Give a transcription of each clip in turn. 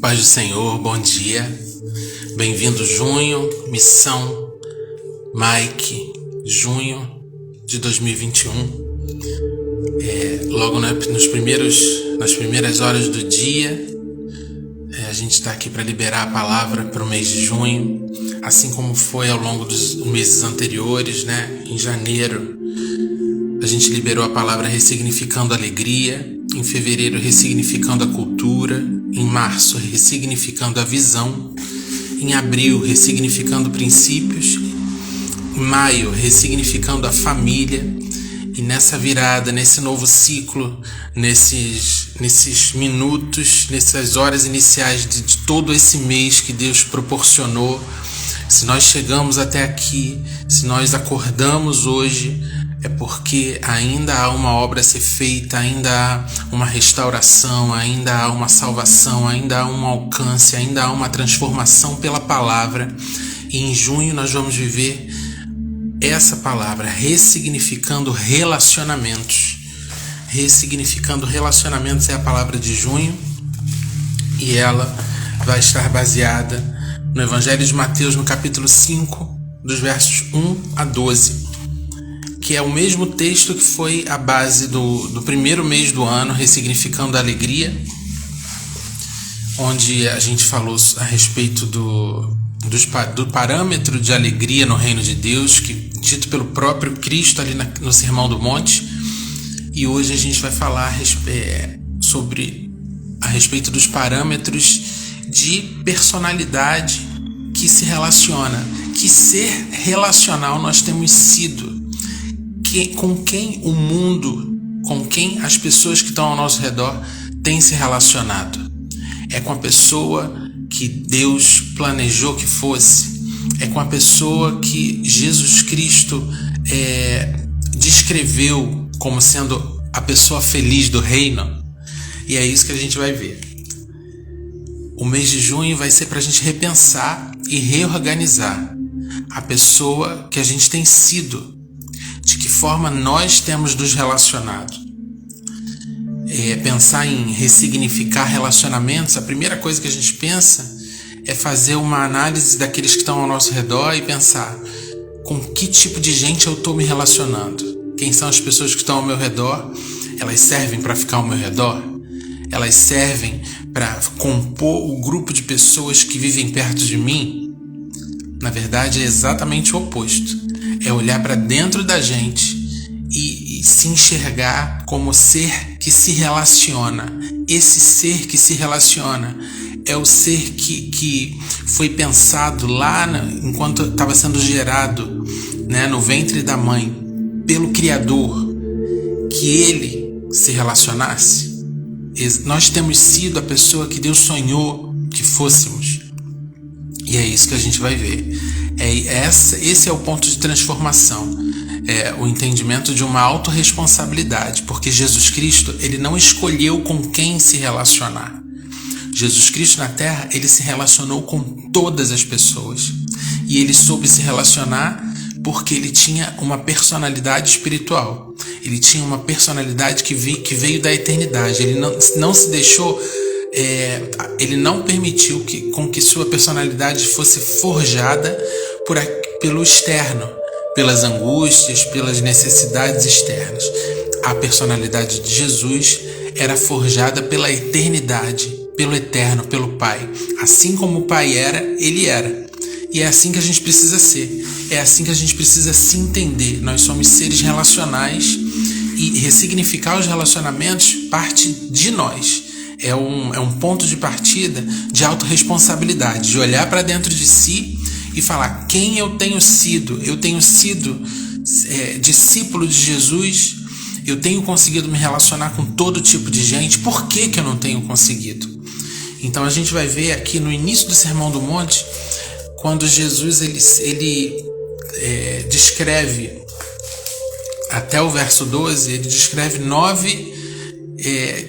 Paz do Senhor, bom dia. Bem-vindo junho, missão Mike, junho de 2021. Logo nas primeiras horas do dia, a gente está aqui para liberar a palavra para o mês de junho, assim como foi ao longo dos meses anteriores, né? Em janeiro, a gente liberou a palavra ressignificando a alegria, em fevereiro, ressignificando a cultura, em março, ressignificando a visão, em abril, ressignificando princípios, em maio, ressignificando a família, e nessa virada, nesse novo ciclo, nesses minutos, nessas horas iniciais de todo esse mês que Deus proporcionou, se nós chegamos até aqui, se nós acordamos hoje, é porque ainda há uma obra a ser feita, ainda há uma restauração, ainda há uma salvação, ainda há um alcance, ainda há uma transformação pela palavra. E em junho nós vamos viver essa palavra, ressignificando relacionamentos. Ressignificando relacionamentos é a palavra de junho, e ela vai estar baseada no Evangelho de Mateus, no capítulo 5, dos versos 1 a 12. Que é o mesmo texto que foi a base do primeiro mês do ano, ressignificando a alegria, onde a gente falou a respeito do parâmetro de alegria no reino de Deus, que dito pelo próprio Cristo ali no Sermão do Monte. E hoje a gente vai falar a respeito dos parâmetros de personalidade que se relaciona, que ser relacional nós temos sido. Com quem o mundo, com quem as pessoas que estão ao nosso redor têm se relacionado. É com a pessoa que Deus planejou que fosse. É com a pessoa que Jesus Cristo descreveu como sendo a pessoa feliz do reino. E é isso que a gente vai ver. O mês de junho vai ser para a gente repensar e reorganizar a pessoa que a gente tem sido. De que forma nós temos nos relacionado. Pensar em ressignificar relacionamentos, a primeira coisa que a gente pensa é fazer uma análise daqueles que estão ao nosso redor e pensar com que tipo de gente eu estou me relacionando. Quem são as pessoas que estão ao meu redor? Elas servem para ficar ao meu redor? Elas servem para compor o grupo de pessoas que vivem perto de mim? Na verdade, é exatamente o oposto. É olhar para dentro da gente e se enxergar como ser que se relaciona. Esse ser que se relaciona é o ser que foi pensado lá enquanto estava sendo gerado, né, no ventre da mãe, pelo Criador, que ele se relacionasse. Nós temos sido a pessoa que Deus sonhou que fôssemos. E é isso que a gente vai ver. Esse é o ponto de transformação, o entendimento de uma autorresponsabilidade, porque Jesus Cristo, ele não escolheu com quem se relacionar. Jesus Cristo na Terra, ele se relacionou com todas as pessoas, e ele soube se relacionar porque ele tinha uma personalidade espiritual, ele tinha uma personalidade que veio da eternidade, ele não se deixou... ele não permitiu que sua personalidade fosse forjada pelo externo, pelas angústias, pelas necessidades externas. A personalidade de Jesus era forjada pela eternidade, pelo eterno, pelo Pai. Assim como o Pai era, ele era. E é assim que a gente precisa ser. É assim que a gente precisa se entender. Nós somos seres relacionais e ressignificar os relacionamentos parte de nós. É um ponto de partida de autorresponsabilidade, de olhar para dentro de si e falar quem eu tenho sido. Eu tenho sido discípulo de Jesus, eu tenho conseguido me relacionar com todo tipo de gente. Por que eu não tenho conseguido? Então a gente vai ver aqui no início do Sermão do Monte, quando Jesus ele descreve, até o verso 12, ele descreve 9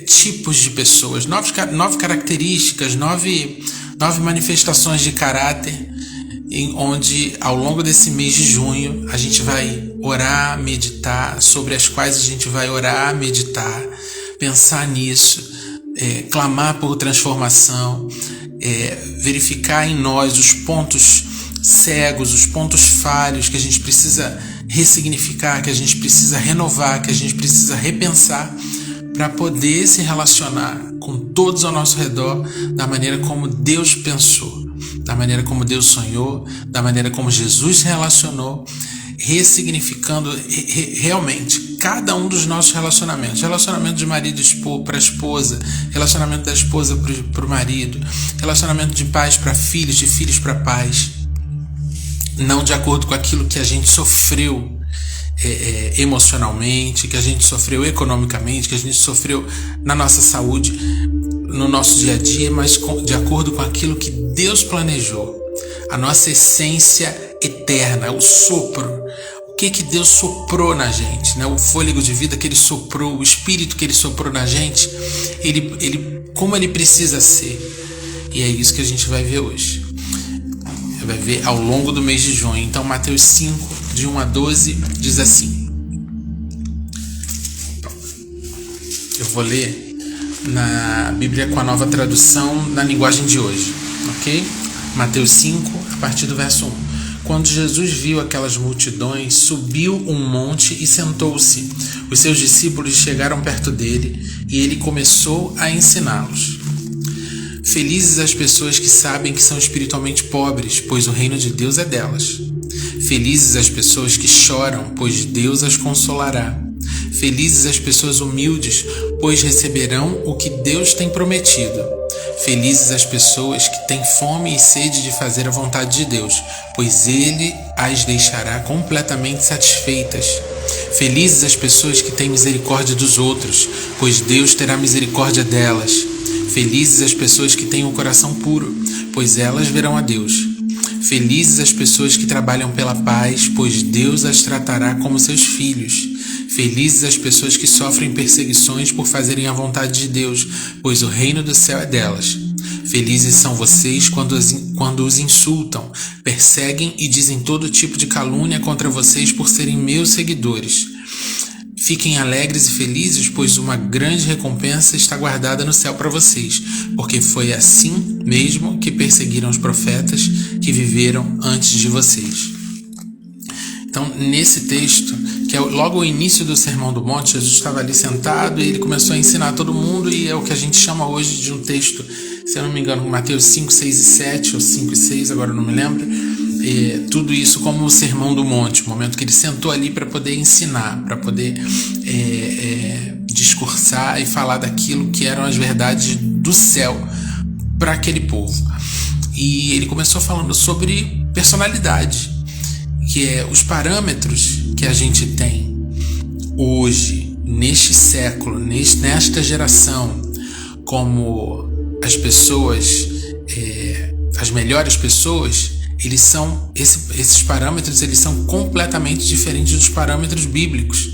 tipos de pessoas, 9 características, 9 manifestações de caráter, onde ao longo desse mês de junho a gente vai orar, meditar, sobre as quais a gente vai orar, meditar, pensar nisso, clamar por transformação, verificar em nós os pontos cegos, os pontos falhos que a gente precisa ressignificar, que a gente precisa renovar, que a gente precisa repensar para poder se relacionar com todos ao nosso redor da maneira como Deus pensou, da maneira como Deus sonhou, da maneira como Jesus se relacionou, ressignificando realmente cada um dos nossos relacionamentos. Relacionamento de marido para a esposa, relacionamento da esposa para o marido, relacionamento de pais para filhos, de filhos para pais. Não de acordo com aquilo que a gente sofreu emocionalmente, que a gente sofreu economicamente, que a gente sofreu na nossa saúde, no nosso dia a dia, mas de acordo com aquilo que Deus planejou. A nossa essência eterna, o sopro. O que Deus soprou na gente, né? O fôlego de vida que Ele soprou, o Espírito que Ele soprou na gente, como Ele precisa ser. E é isso que a gente vai ver hoje. Vai ver ao longo do mês de junho. Então, Mateus 5, de 1 a 12, diz assim. Eu vou ler na Bíblia com a nova tradução na linguagem de hoje, ok? Mateus 5, a partir do verso 1. Quando Jesus viu aquelas multidões, subiu um monte e sentou-se. Os seus discípulos chegaram perto dele e ele começou a ensiná-los. Felizes as pessoas que sabem que são espiritualmente pobres, pois o reino de Deus é delas. Felizes as pessoas que choram, pois Deus as consolará. Felizes as pessoas humildes, pois receberão o que Deus tem prometido. Felizes as pessoas que têm fome e sede de fazer a vontade de Deus, pois Ele as deixará completamente satisfeitas. Felizes as pessoas que têm misericórdia dos outros, pois Deus terá misericórdia delas. Felizes as pessoas que têm o coração puro, pois elas verão a Deus. Felizes as pessoas que trabalham pela paz, pois Deus as tratará como seus filhos. Felizes as pessoas que sofrem perseguições por fazerem a vontade de Deus, pois o reino do céu é delas. Felizes são vocês quando os insultam, perseguem e dizem todo tipo de calúnia contra vocês por serem meus seguidores. Fiquem alegres e felizes, pois uma grande recompensa está guardada no céu para vocês, porque foi assim mesmo que perseguiram os profetas que viveram antes de vocês. Então, nesse texto, que é logo o início do Sermão do Monte, Jesus estava ali sentado e ele começou a ensinar todo mundo, e é o que a gente chama hoje de um texto, se eu não me engano, Mateus 5, 6 e 7, ou 5 e 6, agora eu não me lembro. Tudo isso como o Sermão do Monte, o momento que ele sentou ali para poder ensinar, para poder discursar e falar daquilo que eram as verdades do céu para aquele povo. E ele começou falando sobre personalidade, que é os parâmetros que a gente tem hoje, neste século, nesta geração, como as pessoas, as melhores pessoas. Esses parâmetros eles são completamente diferentes dos parâmetros bíblicos.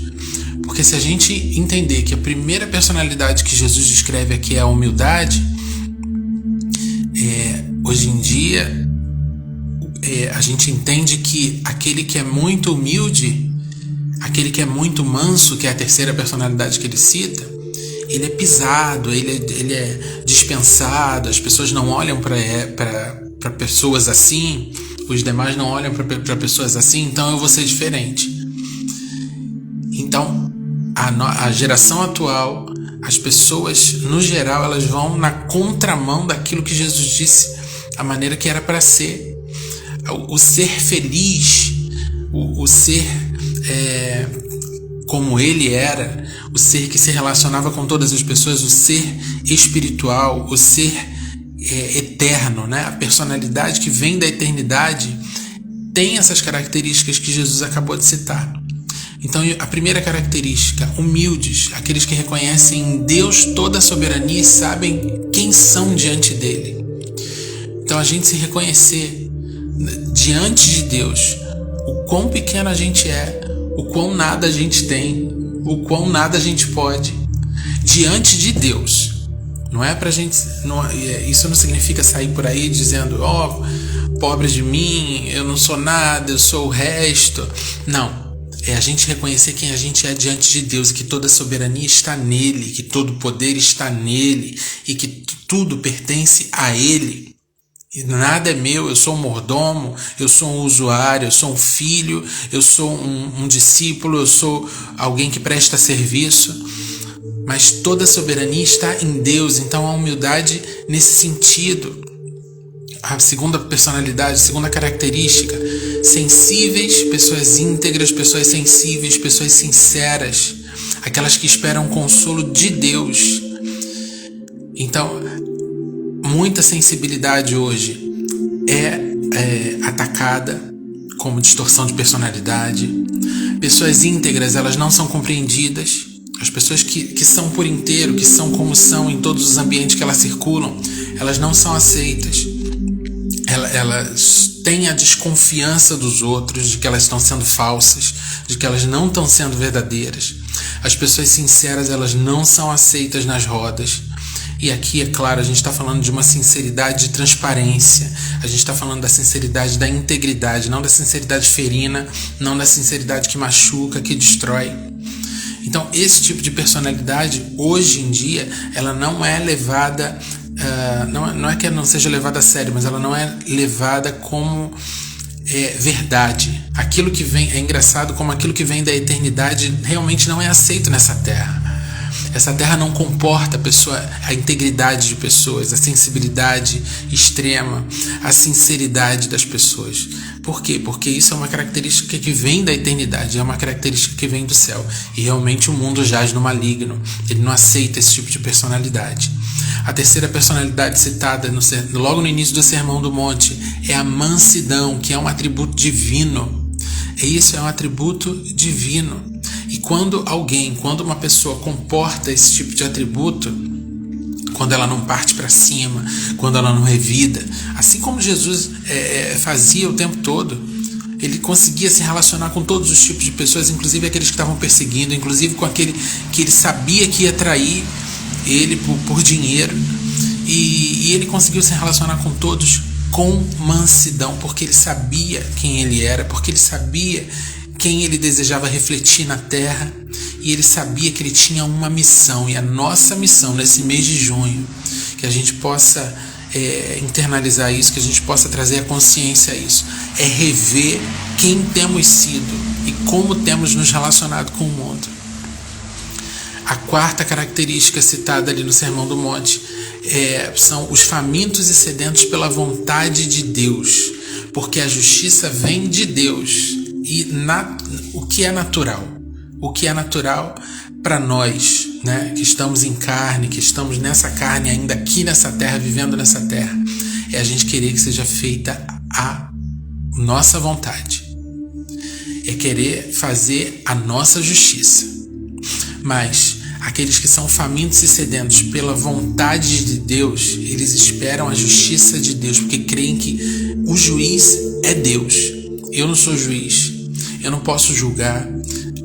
Porque se a gente entender que a primeira personalidade que Jesus descreve aqui é a humildade, hoje em dia a gente entende que aquele que é muito humilde, aquele que é muito manso, que é a terceira personalidade que ele cita, ele é pisado, ele é dispensado, as pessoas não olham para pessoas assim, os demais não olham para pessoas assim, então eu vou ser diferente. Então, a geração atual, as pessoas, no geral, elas vão na contramão daquilo que Jesus disse, a maneira que era para ser. O ser feliz, o ser como ele era, o ser que se relacionava com todas as pessoas, o ser espiritual, o ser eterno, né? A personalidade que vem da eternidade tem essas características que Jesus acabou de citar. Então, a primeira característica, humildes, aqueles que reconhecem em Deus toda a soberania e sabem quem são diante dele. Então, a gente se reconhecer diante de Deus, o quão pequeno a gente é, o quão nada a gente tem, o quão nada a gente pode, diante de Deus. Não é pra gente. Isso não significa sair por aí dizendo: pobre de mim, eu não sou nada, eu sou o resto. Não. É a gente reconhecer quem a gente é diante de Deus, e que toda a soberania está nele, que todo o poder está nele, e que tudo pertence a ele. nada é meu, eu sou um mordomo, eu sou um usuário, eu sou um filho, eu sou um discípulo, eu sou alguém que presta serviço. Mas toda a soberania está em Deus, então a humildade nesse sentido. A segunda personalidade, a segunda característica, sensíveis, pessoas íntegras, pessoas sensíveis, pessoas sinceras, aquelas que esperam o consolo de Deus. Então, muita sensibilidade hoje é atacada como distorção de personalidade. Pessoas íntegras, elas não são compreendidas. As pessoas que são por inteiro, que são como são em todos os ambientes que elas circulam, elas não são aceitas. Elas têm a desconfiança dos outros, de que elas estão sendo falsas, de que elas não estão sendo verdadeiras. As pessoas sinceras, elas não são aceitas nas rodas. E aqui, é claro, a gente está falando de uma sinceridade de transparência. A gente está falando da sinceridade da integridade, não da sinceridade ferina, não da sinceridade que machuca, que destrói. Então, esse tipo de personalidade, hoje em dia, ela não é levada, não é que ela não seja levada a sério, mas ela não é levada como verdade. Aquilo que vem, é engraçado como aquilo que vem da eternidade realmente não é aceito nessa terra. Essa terra não comporta a integridade de pessoas, a sensibilidade extrema, a sinceridade das pessoas. Por quê? Porque isso é uma característica que vem da eternidade, é uma característica que vem do céu. E realmente o mundo jaz no maligno, ele não aceita esse tipo de personalidade. A terceira personalidade citada logo no início do Sermão do Monte é a mansidão, que é um atributo divino. Isso é um atributo divino. E quando uma pessoa comporta esse tipo de atributo, quando ela não parte para cima, quando ela não revida, assim como Jesus fazia o tempo todo, ele conseguia se relacionar com todos os tipos de pessoas, inclusive aqueles que estavam perseguindo, inclusive com aquele que ele sabia que ia trair ele por dinheiro, e ele conseguiu se relacionar com todos com mansidão, porque ele sabia quem ele era, porque ele sabia quem ele desejava refletir na terra, e ele sabia que ele tinha uma missão. E a nossa missão nesse mês de junho, que a gente possa internalizar isso, que a gente possa trazer a consciência a isso, é rever quem temos sido e como temos nos relacionado com o mundo. A quarta característica citada ali no Sermão do Monte são os famintos e sedentos pela vontade de Deus, porque a justiça vem de Deus. E o que é natural? O que é natural para nós, né, que estamos em carne, que estamos nessa carne ainda aqui nessa terra, vivendo nessa terra, é a gente querer que seja feita a nossa vontade. É querer fazer a nossa justiça. Mas aqueles que são famintos e sedentos pela vontade de Deus, eles esperam a justiça de Deus, porque creem que o juiz é Deus. Eu não sou juiz, eu não posso julgar,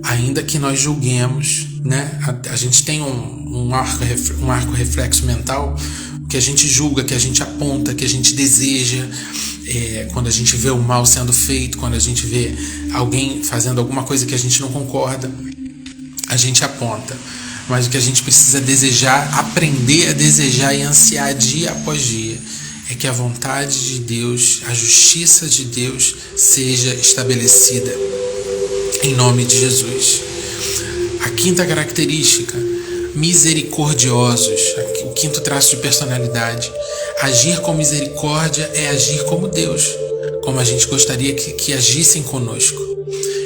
ainda que nós julguemos, né? A gente tem um arco reflexo mental, que a gente julga, que a gente aponta, que a gente deseja, quando a gente vê o mal sendo feito, quando a gente vê alguém fazendo alguma coisa que a gente não concorda, a gente aponta. Mas o que a gente precisa desejar, aprender a desejar e ansiar dia após dia, é que a vontade de Deus, a justiça de Deus seja estabelecida em nome de Jesus. A quinta característica, misericordiosos, o quinto traço de personalidade. Agir com misericórdia é agir como Deus, como a gente gostaria que agissem conosco.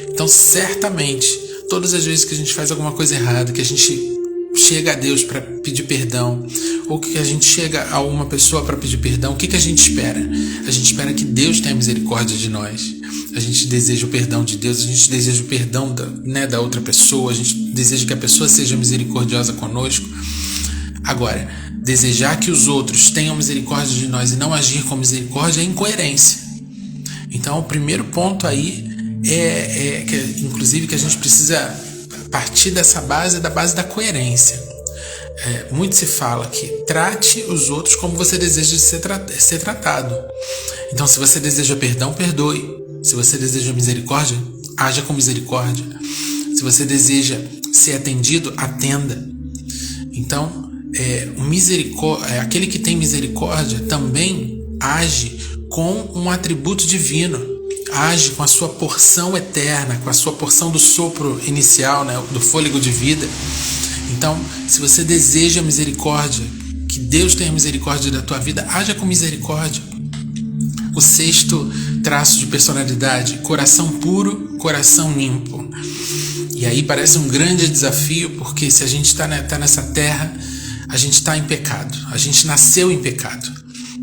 Então, certamente, todas as vezes que a gente faz alguma coisa errada, que a gente chega a Deus para pedir perdão, ou que a gente chega a uma pessoa para pedir perdão, o que a gente espera? A gente espera que Deus tenha misericórdia de nós. A gente deseja o perdão de Deus, a gente deseja o perdão da outra pessoa, a gente deseja que a pessoa seja misericordiosa conosco. Agora, desejar que os outros tenham misericórdia de nós e não agir com misericórdia é incoerência. Então, o primeiro ponto aí inclusive, que a gente precisa partir dessa base, da base da coerência. Muito se fala que trate os outros como você deseja ser tratado. Então, se você deseja perdão, perdoe. Se você deseja misericórdia, haja com misericórdia. Se você deseja ser atendido, atenda. Então, aquele que tem misericórdia também age com um atributo divino, age com a sua porção eterna, com a sua porção do sopro inicial, né, do fôlego de vida. Então, se você deseja misericórdia, que Deus tenha misericórdia da tua vida, haja com misericórdia. O 6º traço de personalidade: coração puro, coração limpo. E aí parece um grande desafio, porque se a gente está nessa terra, a gente está em pecado, a gente nasceu em pecado,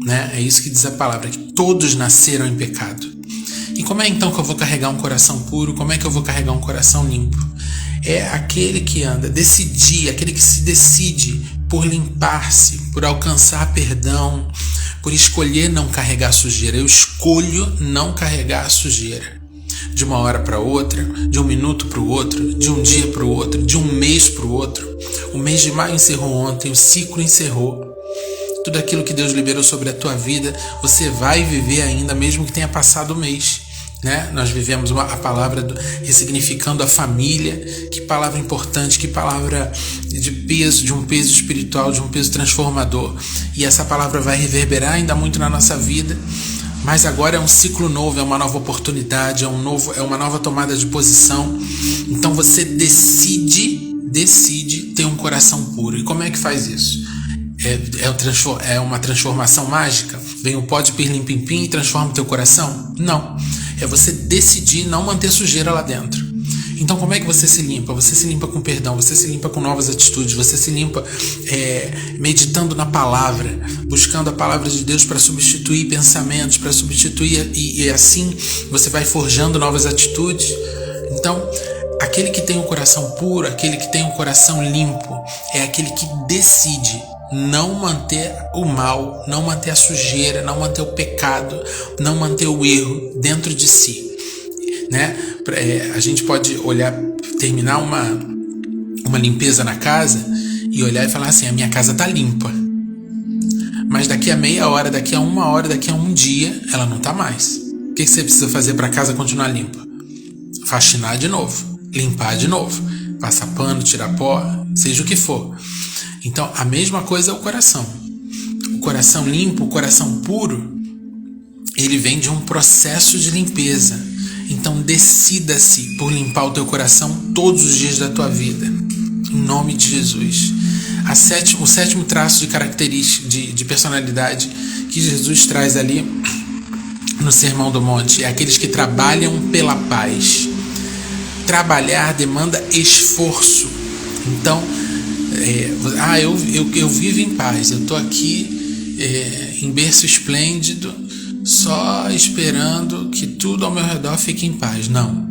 né? É isso que diz a palavra, que todos nasceram em pecado. E como é então que eu vou carregar um coração puro? Como é que eu vou carregar um coração limpo? É aquele que anda, aquele que se decide por limpar-se, por alcançar perdão, por escolher não carregar sujeira. Eu escolho não carregar sujeira. De uma hora para outra, de um minuto para o outro, de um dia para o outro, de um mês para o outro. O mês de maio encerrou ontem, o ciclo encerrou. Tudo aquilo que Deus liberou sobre a tua vida, você vai viver ainda, mesmo que tenha passado o mês, né? Nós vivemos a palavra ressignificando a família. Que palavra importante, que palavra de peso, de um peso espiritual, de um peso transformador. E essa palavra vai reverberar ainda muito na nossa vida. Mas agora é um ciclo novo, é uma nova oportunidade, é uma nova tomada de posição. Então você decide ter um coração puro. E como é que faz isso? É uma transformação mágica? Vem o pó de pirlim-pim-pim e transforma o teu coração? Não. É você decidir não manter sujeira lá dentro. Então como é que você se limpa? Você se limpa com perdão, você se limpa com novas atitudes, você se limpa meditando na palavra, buscando a palavra de Deus para substituir pensamentos, para substituir, e assim você vai forjando novas atitudes. Então, aquele que tem um coração puro, aquele que tem um coração limpo, é aquele que decide não manter o mal, não manter a sujeira, não manter o pecado, não manter o erro dentro de si, né? A gente pode olhar, terminar uma limpeza na casa e olhar e falar assim: a minha casa tá limpa, mas daqui a meia hora, daqui a uma hora, daqui a um dia ela não tá mais. O que você precisa fazer para a casa continuar limpa? Faxinar de novo, limpar de novo, passar pano, tirar pó, seja o que for. Então a mesma coisa é o coração. O coração limpo, o coração puro, ele vem de um processo de limpeza. Então decida-se por limpar o teu coração todos os dias da tua vida, em nome de Jesus. O 7º traço de característica, de personalidade que Jesus traz ali no Sermão do Monte é aqueles que trabalham pela paz. Trabalhar demanda esforço. Então, eu vivo em paz, eu estou aqui em berço esplêndido, só esperando que tudo ao meu redor fique em paz. Não.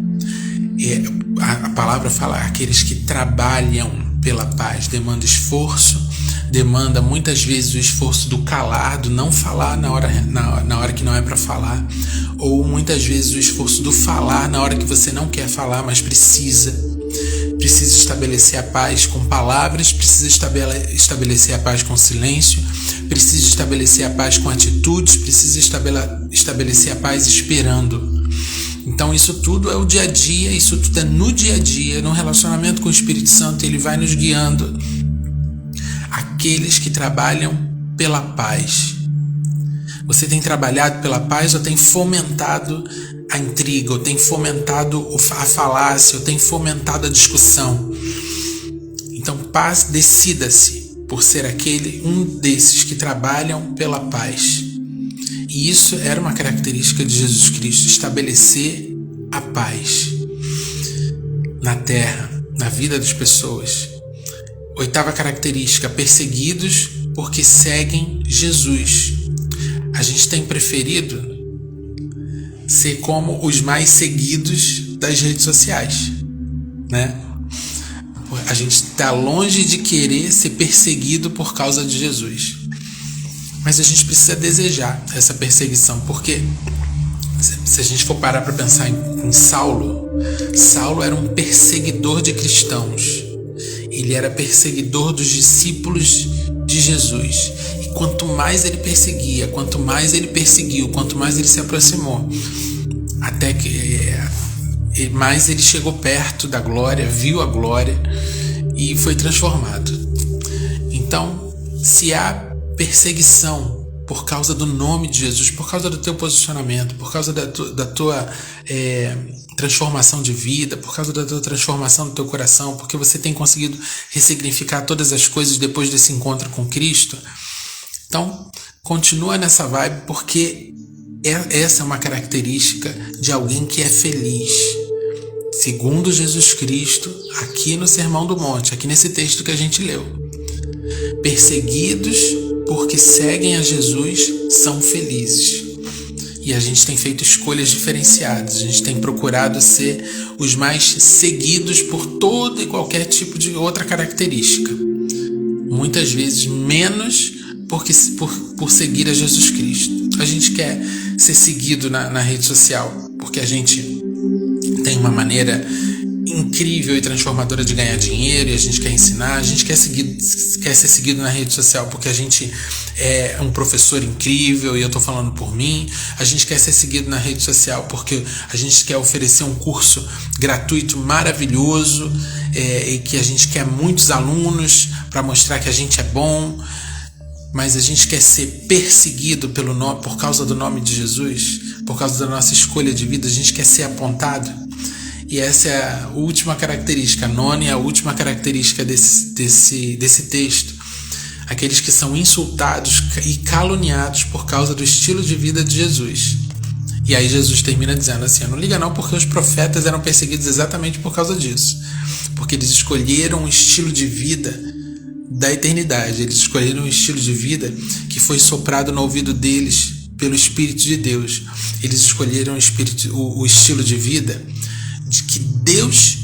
A palavra fala: aqueles que trabalham pela paz. Demanda esforço, demanda muitas vezes o esforço do calar, do não falar na hora que não é para falar, ou muitas vezes o esforço do falar na hora que você não quer falar, mas precisa estabelecer a paz com palavras, precisa estabelecer a paz com silêncio, precisa estabelecer a paz com atitudes, precisa estabelecer a paz esperando. Então isso tudo é o dia a dia, isso tudo é no dia a dia, no relacionamento com o Espírito Santo. Ele vai nos guiando. Aqueles que trabalham pela paz. Você tem trabalhado pela paz ou tem fomentado a intriga, ou tem fomentado a falácia, ou tem fomentado a discussão? Então decida-se por ser um desses que trabalham pela paz. E isso era uma característica de Jesus Cristo: estabelecer a paz na terra, na vida das pessoas. 8ª característica: perseguidos porque seguem Jesus. A gente tem preferido ser como os mais seguidos das redes sociais, né? A gente está longe de querer ser perseguido por causa de Jesus. Mas a gente precisa desejar essa perseguição, porque se a gente for parar para pensar em Saulo era um perseguidor de cristãos. Ele era perseguidor dos discípulos de Jesus. E quanto mais ele perseguia, quanto mais ele perseguiu, quanto mais ele se aproximou, até que mais ele chegou perto da glória, viu a glória e foi transformado. Então, se há perseguição por causa do nome de Jesus, por causa do teu posicionamento, por causa da tua transformação de vida, por causa da tua transformação do teu coração, porque você tem conseguido ressignificar todas as coisas depois desse encontro com Cristo. Então, continua nessa vibe, porque essa é uma característica de alguém que é feliz. Segundo Jesus Cristo, aqui no Sermão do Monte, aqui nesse texto que a gente leu. Perseguidos porque seguem a Jesus são felizes. E a gente tem feito escolhas diferenciadas. A gente tem procurado ser os mais seguidos por todo e qualquer tipo de outra característica. Muitas vezes menos por seguir a Jesus Cristo. A gente quer ser seguido na rede social porque a gente tem uma maneira incrível e transformadora de ganhar dinheiro e a gente quer ensinar. A gente quer ser seguido na rede social porque a gente é um professor incrível e eu estou falando por mim. A gente quer ser seguido na rede social porque a gente quer oferecer um curso gratuito maravilhoso e que a gente quer muitos alunos para mostrar que a gente é bom. Mas a gente quer ser perseguido por causa do nome de Jesus, por causa da nossa escolha de vida. A gente quer ser apontado. E essa é a última característica, a nona e a última característica desse texto. Aqueles que são insultados e caluniados por causa do estilo de vida de Jesus. E aí Jesus termina dizendo assim: não liga não, porque os profetas eram perseguidos exatamente por causa disso. Porque eles escolheram um estilo de vida da eternidade. Eles escolheram um estilo de vida que foi soprado no ouvido deles pelo Espírito de Deus. Eles escolheram o estilo de vida de que Deus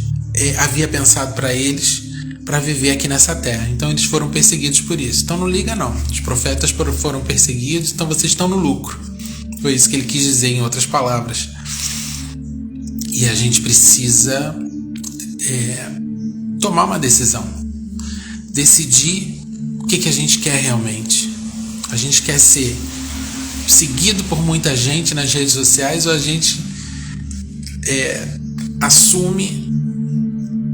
havia pensado para eles para viver aqui nessa terra. Então eles foram perseguidos por isso. Então não liga não. Os profetas foram perseguidos, então vocês estão no lucro. Foi isso que ele quis dizer em outras palavras. E a gente precisa tomar uma decisão. Decidir o que a gente quer realmente. A gente quer ser seguido por muita gente nas redes sociais, ou a gente assume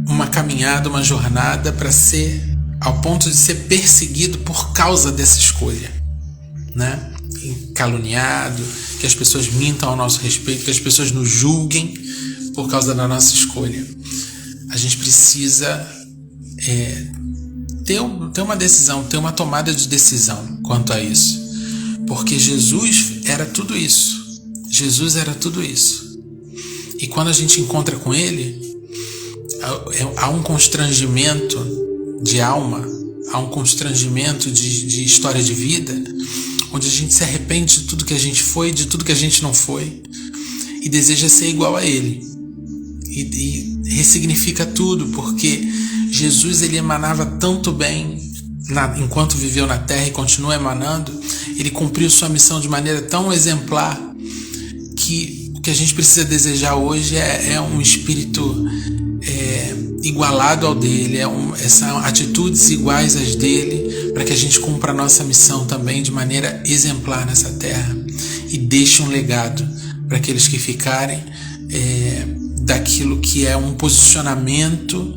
uma caminhada, uma jornada para ser ao ponto de ser perseguido por causa dessa escolha, né? Caluniado, que as pessoas mintam ao nosso respeito, que as pessoas nos julguem por causa da nossa escolha. A gente precisa ter uma decisão, ter uma tomada de decisão quanto a isso, porque Jesus era tudo isso. Jesus era tudo isso. E quando a gente encontra com Ele, há um constrangimento de alma, há um constrangimento de história de vida, onde a gente se arrepende de tudo que a gente foi, de tudo que a gente não foi, e deseja ser igual a Ele. E ressignifica tudo, porque Jesus, ele emanava tanto bem enquanto viveu na terra e continua emanando. Ele cumpriu sua missão de maneira tão exemplar que o que a gente precisa desejar hoje é um espírito igualado ao dele, são atitudes iguais às dele, para que a gente cumpra a nossa missão também de maneira exemplar nessa terra e deixe um legado para aqueles que ficarem daquilo que é um posicionamento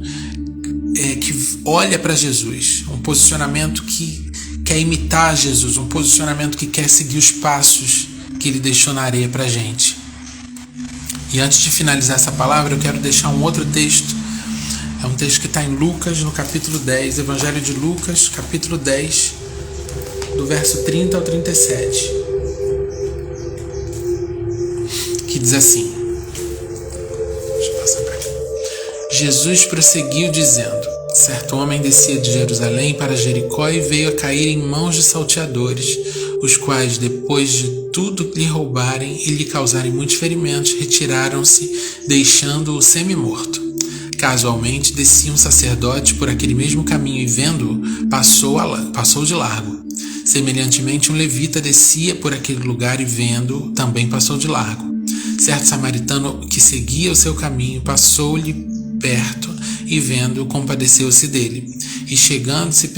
que olha para Jesus, um posicionamento que quer imitar Jesus, um posicionamento que quer seguir os passos que ele deixou na areia para a gente. E antes de finalizar essa palavra, eu quero deixar um outro texto. É um texto que está em Lucas, no capítulo 10, Evangelho de Lucas, capítulo 10, do verso 30 ao 37, que diz assim: Jesus prosseguiu dizendo: certo homem descia de Jerusalém para Jericó e veio a cair em mãos de salteadores, os quais, depois de tudo lhe roubarem e lhe causarem muitos ferimentos, retiraram-se, deixando-o semi-morto. Casualmente descia um sacerdote por aquele mesmo caminho e, vendo-o, passou de largo. Semelhantemente, um levita descia por aquele lugar e, vendo-o, também passou de largo. Certo samaritano que seguia o seu caminho passou-lhe perto e, vendo-o, compadeceu-se dele. E chegando-se,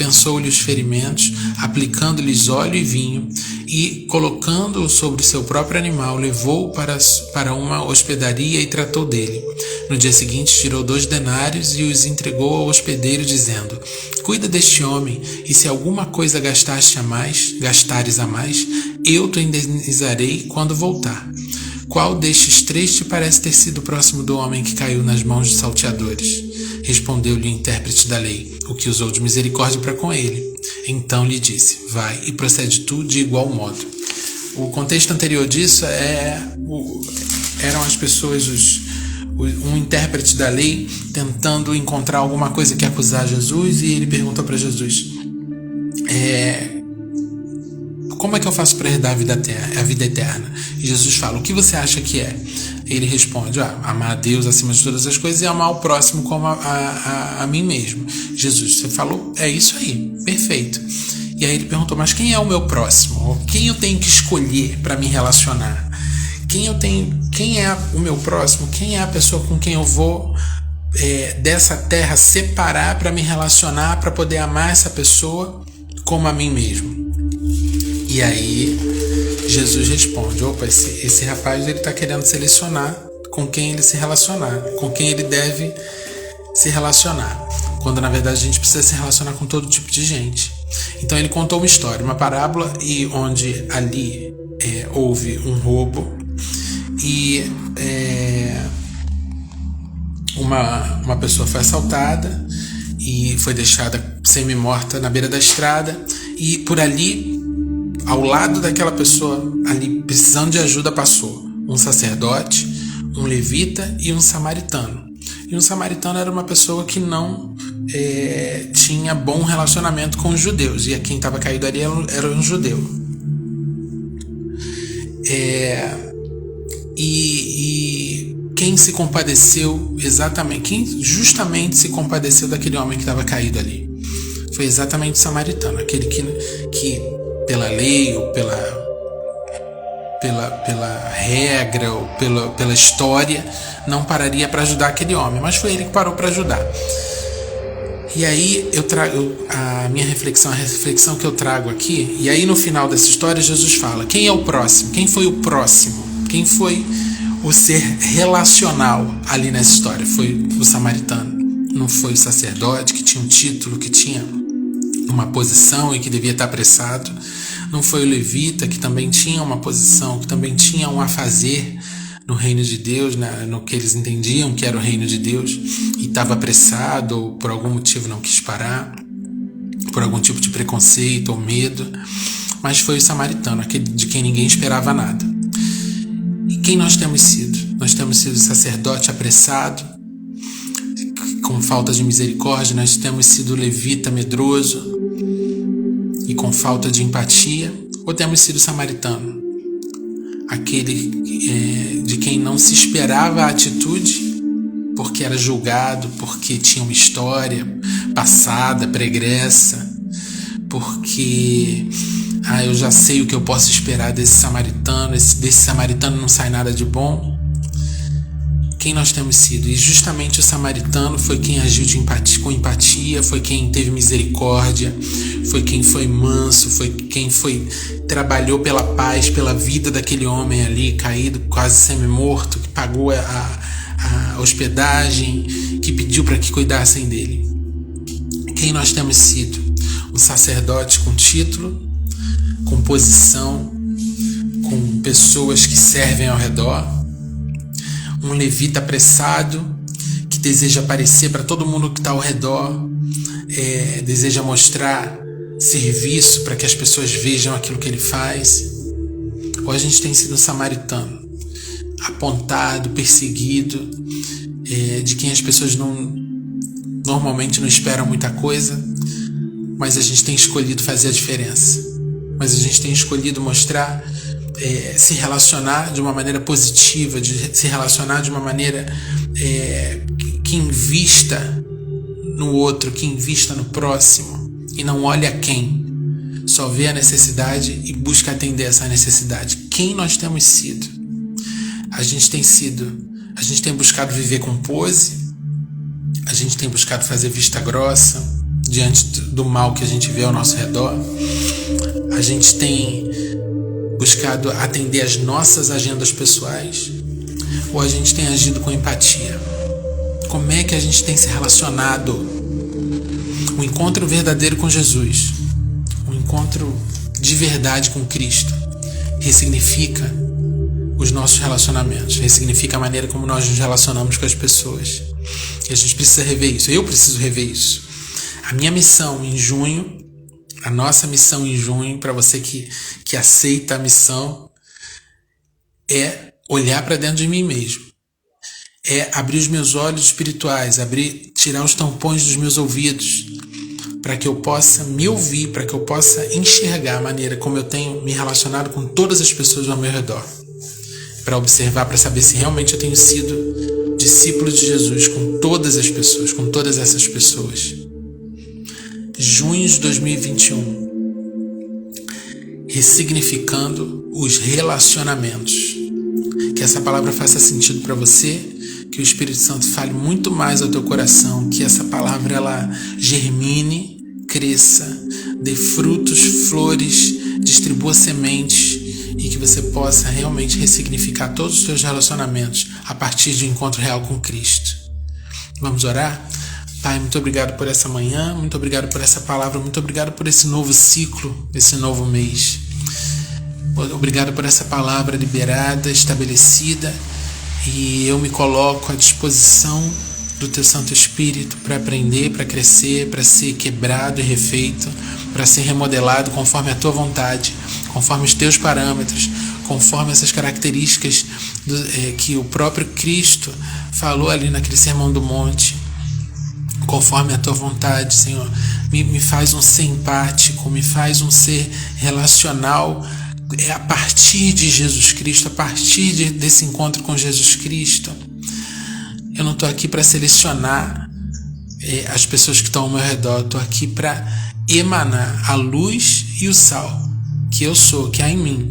pensou-lhe os ferimentos, aplicando-lhes óleo e vinho, e, colocando-o sobre o seu próprio animal, levou-o para uma hospedaria e tratou dele. No dia seguinte, tirou 2 denários e os entregou ao hospedeiro, dizendo: cuida deste homem, e se alguma coisa gastares a mais, eu te indenizarei quando voltar. Qual destes 3 te parece ter sido próximo do homem que caiu nas mãos dos salteadores? Respondeu-lhe o intérprete da lei, o que usou de misericórdia para com ele. Então lhe disse: vai e procede tu de igual modo. O contexto anterior disso eram as pessoas, um intérprete da lei, tentando encontrar alguma coisa que acusar Jesus, e ele pergunta para Jesus: como é que eu faço para herdar a vida eterna? E Jesus fala: o que você acha que é? Ele responde: amar a Deus acima de todas as coisas e amar o próximo como a mim mesmo. Jesus: você falou, é isso aí, perfeito. E aí ele perguntou: mas quem é o meu próximo? Quem eu tenho que escolher para me relacionar? Quem é o meu próximo? Quem é a pessoa com quem eu vou dessa terra separar para me relacionar, para poder amar essa pessoa como a mim mesmo? E aí Jesus responde: opa, esse rapaz ele está querendo selecionar com quem ele se relacionar, com quem ele deve se relacionar, quando na verdade a gente precisa se relacionar com todo tipo de gente. Então ele contou uma história, uma parábola, e onde ali houve um roubo e uma pessoa foi assaltada e foi deixada semi-morta na beira da estrada, e por ali, ao lado daquela pessoa ali precisando de ajuda, passou um sacerdote, um levita e um samaritano. E um samaritano era uma pessoa que não tinha bom relacionamento com os judeus, e quem estava caído ali era um judeu. E quem se compadeceu quem justamente se compadeceu daquele homem que estava caído ali? Foi exatamente o samaritano, aquele que pela lei ou pela regra ou pela história não pararia para ajudar aquele homem, mas foi ele que parou para ajudar. E aí eu trago a minha reflexão, a reflexão que eu trago aqui. E aí no final dessa história Jesus fala: quem é o próximo? Quem foi o próximo? Quem foi o ser relacional ali nessa história? Foi o samaritano. Não foi o sacerdote que tinha um título, que tinha uma posição e que devia estar apressado. Não foi o levita, que também tinha uma posição, que também tinha um a fazer no reino de Deus, no que eles entendiam que era o reino de Deus, e estava apressado ou por algum motivo não quis parar, por algum tipo de preconceito ou medo. Mas foi o samaritano, aquele de quem ninguém esperava nada. E quem nós temos sido? Nós temos sido o sacerdote apressado, com falta de misericórdia. Nós temos sido o levita medroso e com falta de empatia, ou temos sido o samaritano, aquele de quem não se esperava a atitude, porque era julgado, porque tinha uma história passada, pregressa, porque eu já sei o que eu posso esperar desse samaritano, desse samaritano não sai nada de bom. Quem nós temos sido? E justamente o samaritano foi quem agiu com empatia, foi quem teve misericórdia, foi quem foi manso, foi quem trabalhou pela paz, pela vida daquele homem ali caído, quase semi-morto, que pagou a hospedagem, que pediu para que cuidassem dele. Quem nós temos sido? Um sacerdote com título, com posição, com pessoas que servem ao redor. Um levita apressado, que deseja aparecer para todo mundo que está ao redor, deseja mostrar serviço para que as pessoas vejam aquilo que ele faz. Ou a gente tem sido um samaritano, apontado, perseguido, de quem as pessoas normalmente não esperam muita coisa, mas a gente tem escolhido fazer a diferença. Mas a gente tem escolhido mostrar, se relacionar de uma maneira positiva, de se relacionar de uma maneira que invista no outro, que invista no próximo e não olhe a quem, só vê a necessidade e busca atender essa necessidade. Quem nós temos sido? A gente tem buscado viver com pose, a gente tem buscado fazer vista grossa, diante do mal que a gente vê ao nosso redor? A gente tem buscado atender às nossas agendas pessoais? Ou a gente tem agido com empatia? Como é que a gente tem se relacionado? O encontro verdadeiro com Jesus, o encontro de verdade com Cristo, ressignifica os nossos relacionamentos, ressignifica a maneira como nós nos relacionamos com as pessoas. E a gente precisa rever isso, eu preciso rever isso. A minha missão em junho, a nossa missão em junho, para você que aceita a missão, é olhar para dentro de mim mesmo. É abrir os meus olhos espirituais, tirar os tampões dos meus ouvidos, para que eu possa me ouvir, para que eu possa enxergar a maneira como eu tenho me relacionado com todas as pessoas ao meu redor. Para observar, para saber se realmente eu tenho sido discípulo de Jesus com todas as pessoas, com todas essas pessoas. Junho de 2021. Ressignificando os relacionamentos. Que essa palavra faça sentido para você, que o Espírito Santo fale muito mais ao teu coração, que essa palavra ela germine, cresça, dê frutos, flores, distribua sementes e que você possa realmente ressignificar todos os teus relacionamentos a partir de um encontro real com Cristo. Vamos orar? Pai, muito obrigado por essa manhã, muito obrigado por essa palavra, muito obrigado por esse novo ciclo, esse novo mês. Obrigado por essa palavra liberada, estabelecida, e eu me coloco à disposição do Teu Santo Espírito para aprender, para crescer, para ser quebrado e refeito, para ser remodelado conforme a Tua vontade, conforme os Teus parâmetros, conforme essas características que o próprio Cristo falou ali naquele Sermão do Monte. Conforme a Tua vontade, Senhor, me faz um ser empático, me faz um ser relacional a partir de Jesus Cristo, a partir desse encontro com Jesus Cristo. Eu não estou aqui para selecionar as pessoas que estão ao meu redor, eu estou aqui para emanar a luz e o sal que eu sou, que há em mim,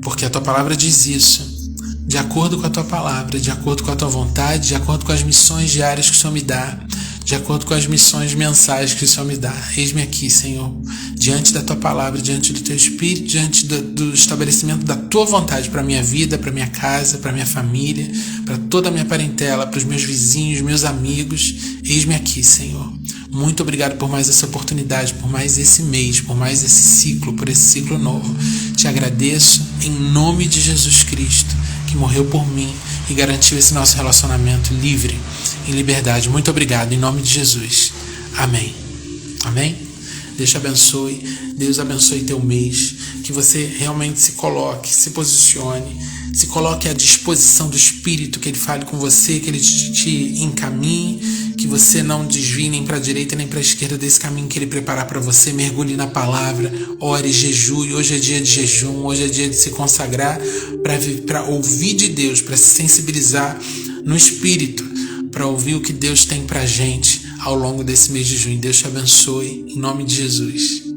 porque a Tua palavra diz isso, de acordo com a Tua palavra, de acordo com a Tua vontade, de acordo com as missões diárias que o Senhor me dá, de acordo com as missões mensais que o Senhor me dá. Eis-me aqui, Senhor, diante da Tua palavra, diante do Teu Espírito, diante do estabelecimento da Tua vontade para a minha vida, para a minha casa, para a minha família, para toda a minha parentela, para os meus vizinhos, meus amigos. Eis-me aqui, Senhor. Muito obrigado por mais essa oportunidade, por mais esse mês, por mais esse ciclo, por esse ciclo novo. Te agradeço em nome de Jesus Cristo, que morreu por mim e garantiu esse nosso relacionamento livre, em liberdade. Muito obrigado, em nome de Jesus. Amém. Amém? Deus te abençoe. Deus abençoe teu mês. Que você realmente se coloque, se posicione, se coloque à disposição do Espírito, que Ele fale com você, que Ele te encaminhe, que você não desvie nem para a direita nem para a esquerda desse caminho que Ele preparar para você. Mergulhe na palavra, ore, jejue. Hoje é dia de jejum, hoje é dia de se consagrar para ouvir de Deus, para se sensibilizar no Espírito, para ouvir o que Deus tem para a gente ao longo desse mês de junho. Deus te abençoe, em nome de Jesus.